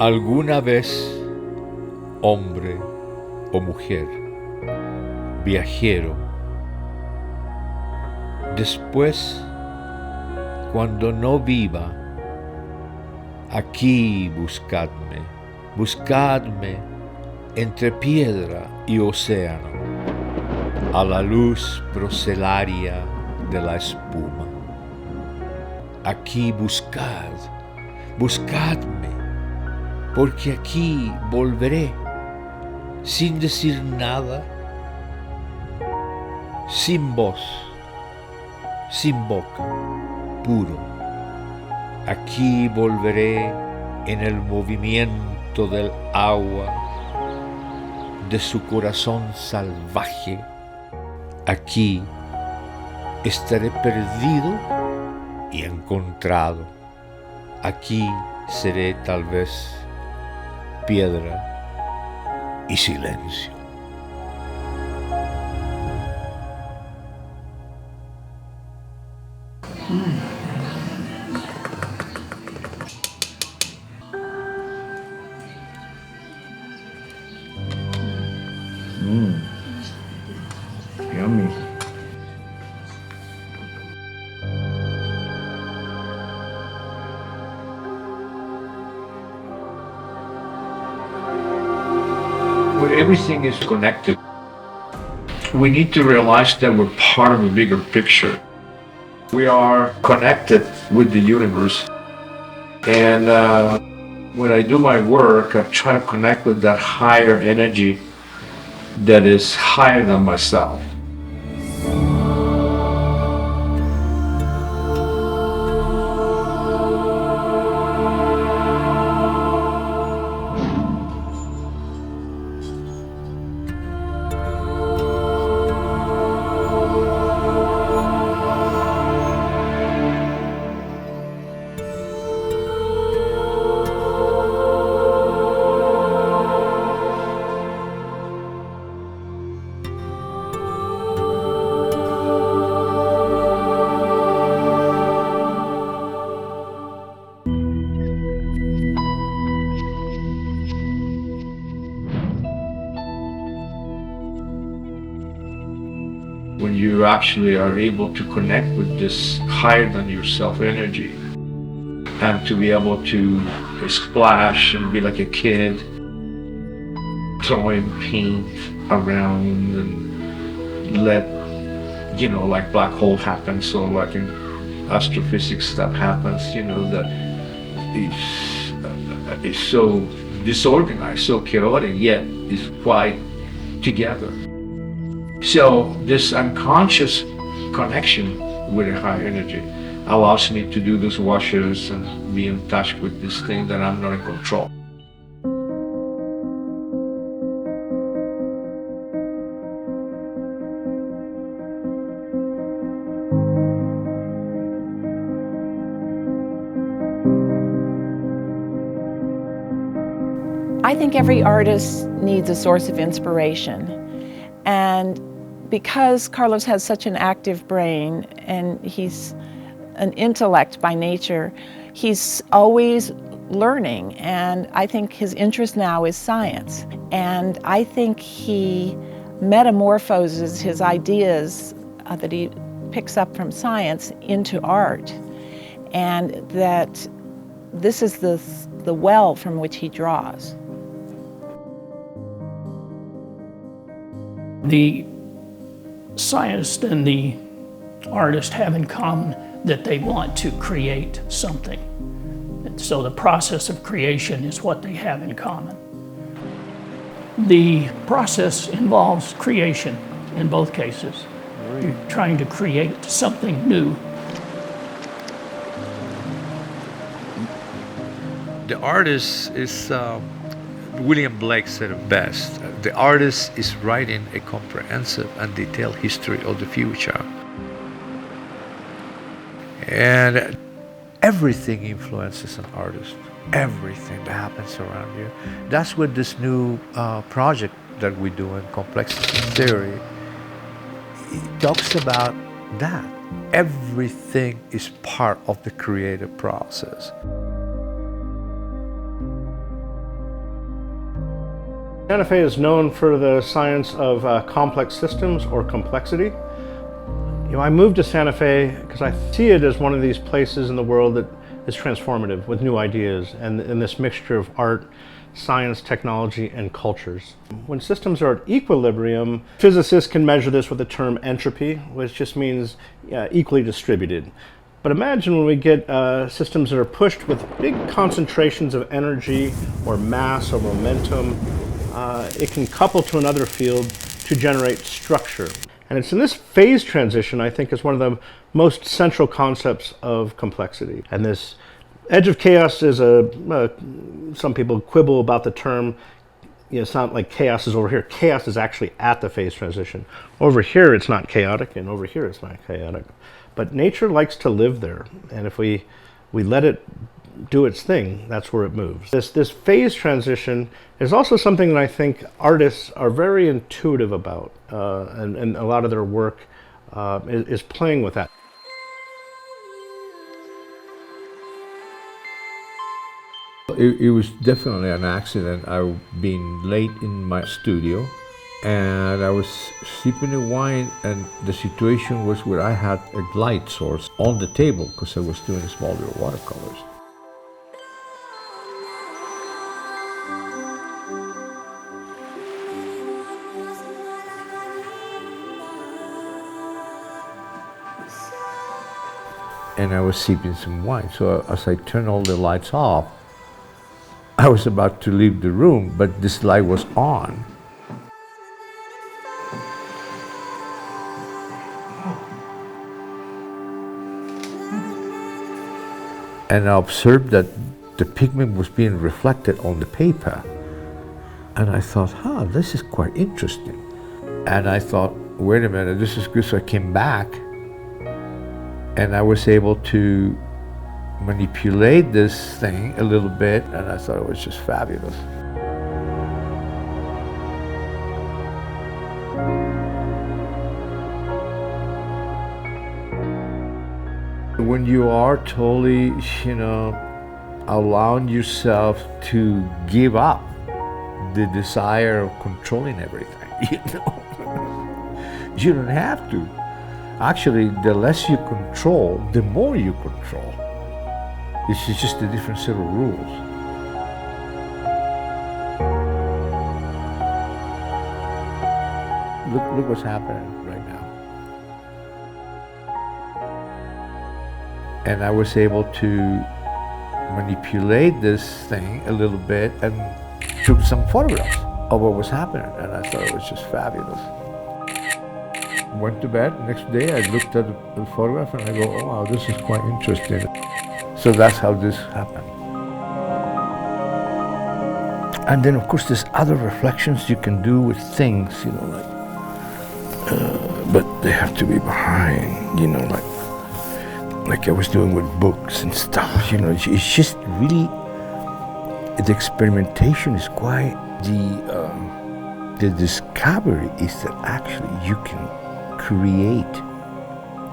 Alguna vez, hombre o mujer, viajero, después, cuando no viva, aquí buscadme, buscadme entre piedra y océano, a la luz procelaria de la espuma. Aquí buscad, buscadme, porque aquí volveré, sin decir nada, sin voz, sin boca, puro. Aquí volveré en el movimiento del agua de su corazón salvaje. Aquí estaré perdido y encontrado. Aquí seré tal vez piedra y silencio. Yummy. Where everything is connected, we need to realize that we're part of a bigger picture. We are connected with the universe. And when I do my work, I try to connect with that higher energy that is higher than myself. When you actually are able to connect with this higher than yourself energy and to be able to splash and be like a kid throwing paint around and let, like black hole happen, so like in astrophysics stuff happens, that is so disorganized, so chaotic, yet is quite together. So this unconscious connection with a higher energy allows me to do those washes and be in touch with this thing that I'm not in control. I think every artist needs a source of inspiration. And because Carlos has such an active brain and he's an intellect by nature, he's always learning. And I think his interest now is science. And I think he metamorphoses his ideas that he picks up from science into art. And that this is the well from which he draws. The scientist and the artist have in common that they want to create something. And so the process of creation is what they have in common. The process involves creation in both cases. You're trying to create something new. The artist is, William Blake said it best, the artist is writing a comprehensive and detailed history of the future. And everything influences an artist, everything that happens around you. That's what this new project that we do in complexity theory, it talks about that. Everything is part of the creative process. Santa Fe is known for the science of complex systems or complexity. I moved to Santa Fe because I see it as one of these places in the world that is transformative with new ideas and this mixture of art, science, technology, and cultures. When systems are at equilibrium, physicists can measure this with the term entropy, which just means equally distributed. But imagine when we get systems that are pushed with big concentrations of energy or mass or momentum, it can couple to another field to generate structure. And it's in this phase transition, I think, is one of the most central concepts of complexity. And this edge of chaos is some people quibble about the term. It's not like chaos is over here. Chaos is actually at the phase transition. Over here, it's not chaotic, and over here, it's not chaotic. But nature likes to live there. And if we let it do its thing, that's where it moves. This phase transition is also something that I think artists are very intuitive about, and a lot of their work is playing with that. It was definitely an accident. I've been late in my studio and I was sipping a wine, and the situation was where I had a light source on the table because I was doing small little watercolors. And I was sipping some wine. So as I turned all the lights off, I was about to leave the room, but this light was on. And I observed that the pigment was being reflected on the paper. And I thought, this is quite interesting. And I thought, wait a minute, this is good. So I came back and I was able to manipulate this thing a little bit, and I thought it was just fabulous. When you are totally, allowing yourself to give up the desire of controlling everything, you don't have to. Actually, the less you control, the more you control. This is just a different set of rules. Look what's happening right now. And I was able to manipulate this thing a little bit and took some photographs of what was happening, and I thought it was just fabulous. Went to bed. Next day I looked at the photograph and I go, oh wow, this is quite interesting. So that's how this happened. And then of course there's other reflections you can do with things, but they have to be behind, like I was doing with books and stuff, it's just really, the experimentation is quite, the discovery is that actually you can create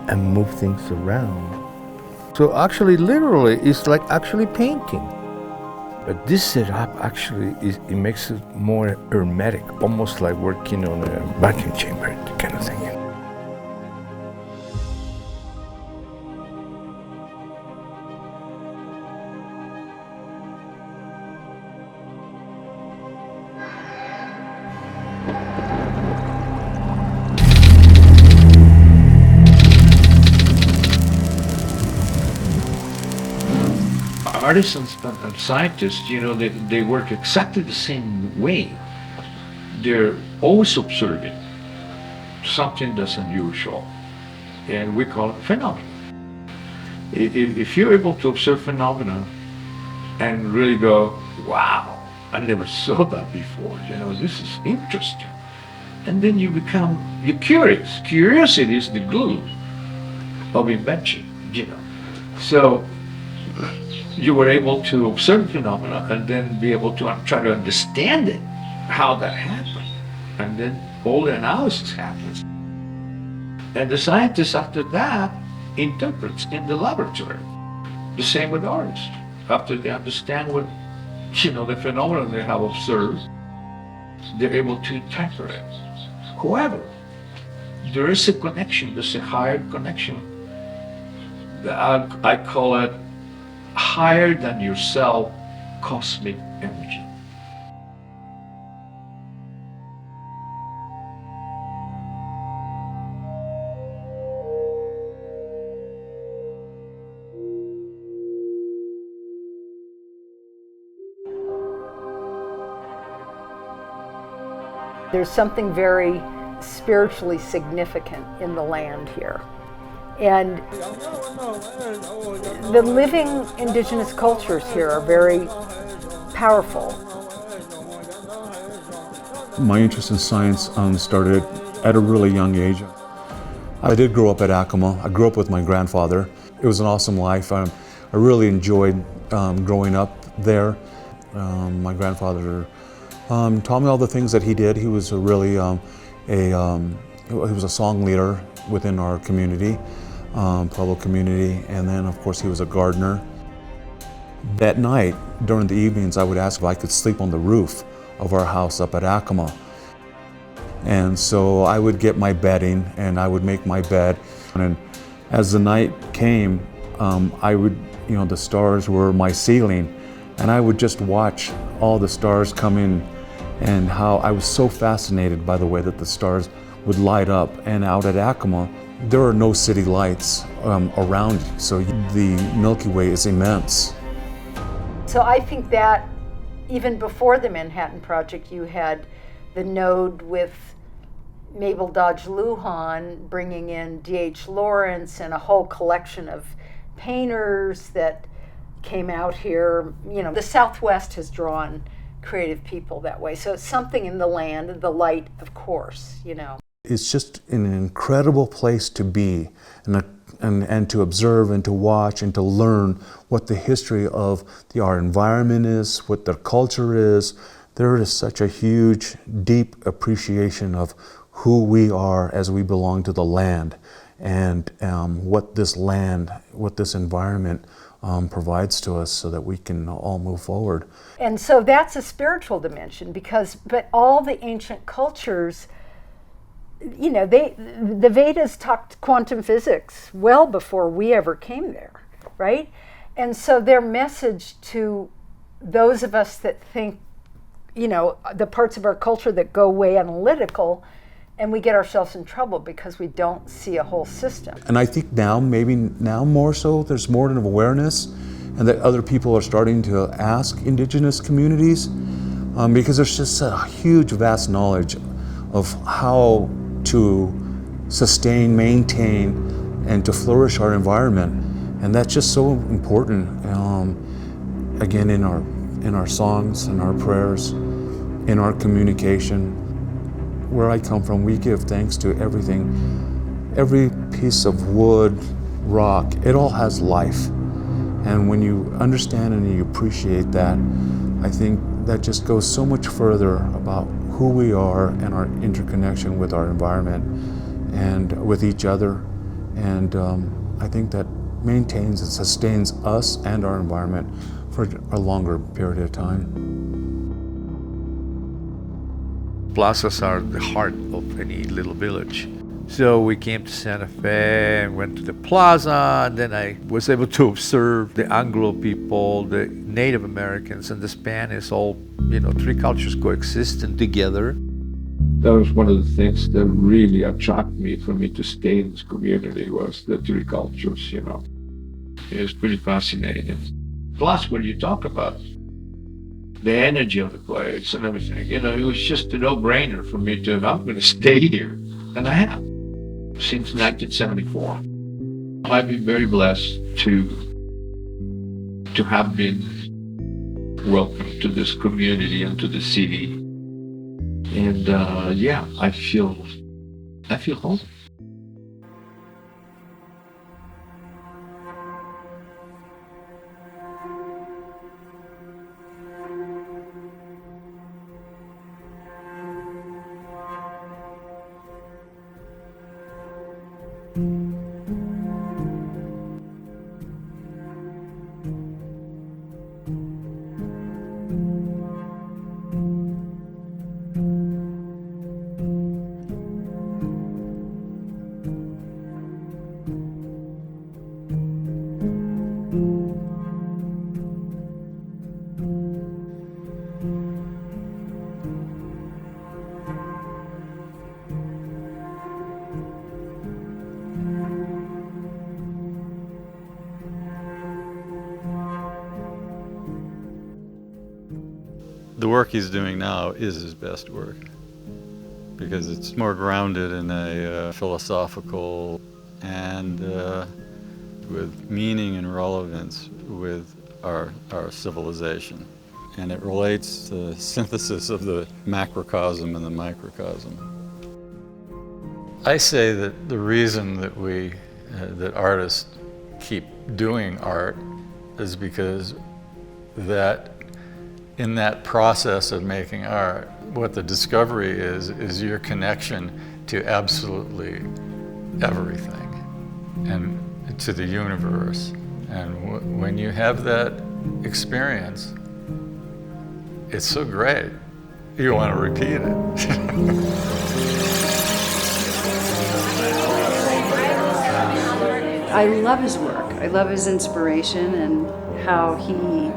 and move things around. So actually, literally, it's like actually painting. But this setup actually, it makes it more hermetic, almost like working on a vacuum chamber kind of thing. Artists and scientists, they work exactly the same way. They're always observing something that's unusual, and we call it phenomena. If you're able to observe phenomena and really go, wow, I never saw that before, this is interesting. And then you're curious. Curiosity is the glue of invention, So you were able to observe phenomena and then be able to try to understand it, how that happened. And then all the analysis happens. And the scientist after that interprets in the laboratory. The same with artists. After they understand what, the phenomena they have observed, They're able to interpret. However, there is a connection, there's a higher connection. I call it higher than yourself cosmic energy. There's something very spiritually significant in the land here. And the living indigenous cultures here are very powerful. My interest in science started at a really young age. I did grow up at Acoma. I grew up with my grandfather. It was an awesome life. I really enjoyed growing up there. My grandfather taught me all the things that he did. He was he was a song leader within our community, Pueblo community, and then of course he was a gardener. That night, during the evenings, I would ask if I could sleep on the roof of our house up at Acoma. And so I would get my bedding and I would make my bed. And as the night came, the stars were my ceiling, and I would just watch all the stars come in, and how I was so fascinated by the way that the stars would light up. And out at Acoma, there are no city lights around, so the Milky Way is immense. So I think that even before the Manhattan Project, you had the node with Mabel Dodge Lujan bringing in D.H. Lawrence and a whole collection of painters that came out here. You know, the Southwest has drawn creative people that way. So it's something in the land, the light, of course, you know. It's just an incredible place to be and to observe and to watch and to learn what the history of our environment is, what their culture is. There is such a huge, deep appreciation of who we are as we belong to the land, and what this environment provides to us so that we can all move forward. And so that's a spiritual dimension, but all the ancient cultures, you know, the Vedas talked quantum physics well before we ever came there, right? And so their message to those of us that think, you know, the parts of our culture that go way analytical, and we get ourselves in trouble because we don't see a whole system. And I think maybe now more so, there's more of awareness, and that other people are starting to ask indigenous communities, because there's just a huge, vast knowledge of how to sustain, maintain, and to flourish our environment. And that's just so important, again, in our songs, in our prayers, in our communication. Where I come from, we give thanks to everything. Every piece of wood, rock, it all has life. And when you understand and you appreciate that, I think that just goes so much further about who we are and our interconnection with our environment and with each other. And I think that maintains and sustains us and our environment for a longer period of time. Plazas are the heart of any little village. So we came to Santa Fe and went to the plaza, and then I was able to observe the Anglo people, the Native Americans, and the Spanish, all, you know, three cultures coexisting together. That was one of the things that really attracted me for me to stay in this community, was the three cultures, you know. It was pretty fascinating. Plus, when you talk about the energy of the place and everything, you know, it was just a no-brainer for me to, I'm going to stay here. And I have, since 1974. I've been very blessed to have been welcomed to this community and to the city. And I feel home. the work he's doing now is his best work because it's more grounded in a philosophical and with meaning and relevance with our civilization. And it relates to the synthesis of the macrocosm and the microcosm. I say that the reason that that artists keep doing art is because that in that process of making art, what the discovery is your connection to absolutely everything and to the universe. And when you have that experience, it's so great, you want to repeat it. I love his work. I love his inspiration and how he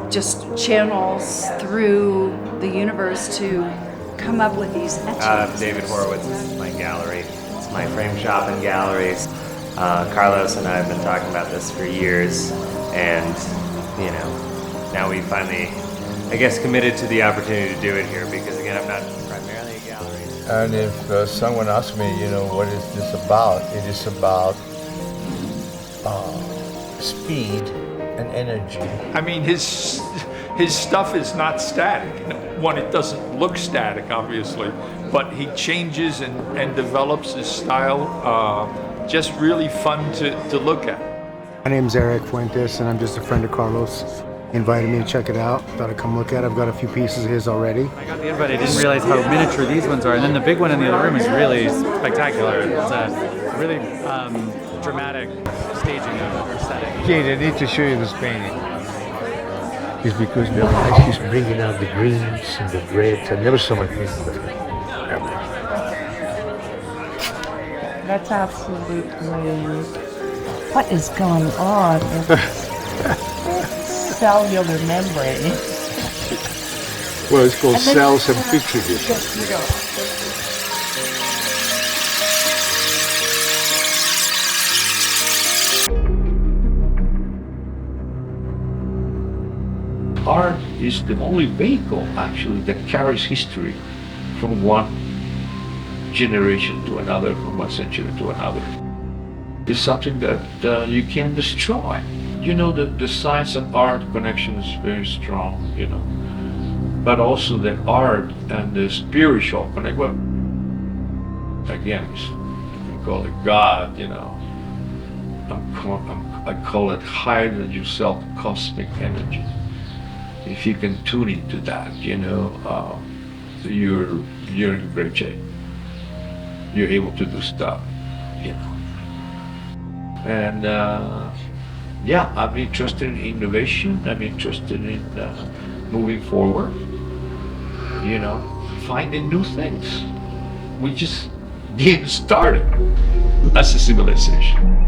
just channels through the universe to come up with these etchings. David Horowitz, this is my gallery. It's my frame shop and galleries. Carlos and I have been talking about this for years, and now we finally, I guess, committed to the opportunity to do it here because, again, I'm not primarily a gallery. And if someone asks me, what is this about? It is about speed and energy. I mean, his stuff is not static. One, it doesn't look static, obviously, but he changes and develops his style. Just really fun to look at. My name's Eric Fuentes, and I'm just a friend of Carlos. He invited me to check it out. Thought I'd come look at it. I've got a few pieces of his already. I got the invite. I didn't realize how miniature these ones are, and then the big one in the other room is really spectacular. It's a really dramatic staging of her setting. Jade, I need to show you this painting. It's because the light keeps bringing out the greens and the reds. I never saw my painting before. Ever. That's absolutely, what is going on in cellular membrane? Well, it's called cells and petri dishes. Art is the only vehicle, actually, that carries history from one generation to another, from one century to another. It's something that you can't destroy. The science and art connection is very strong, but also the art and the spiritual connect. Well, again, you can call it God, I call it higher than yourself, cosmic energy. If you can tune into that, you're in great shape. You're able to do stuff, And I'm interested in innovation. I'm interested in moving forward. Finding new things. We just getting started as a civilization.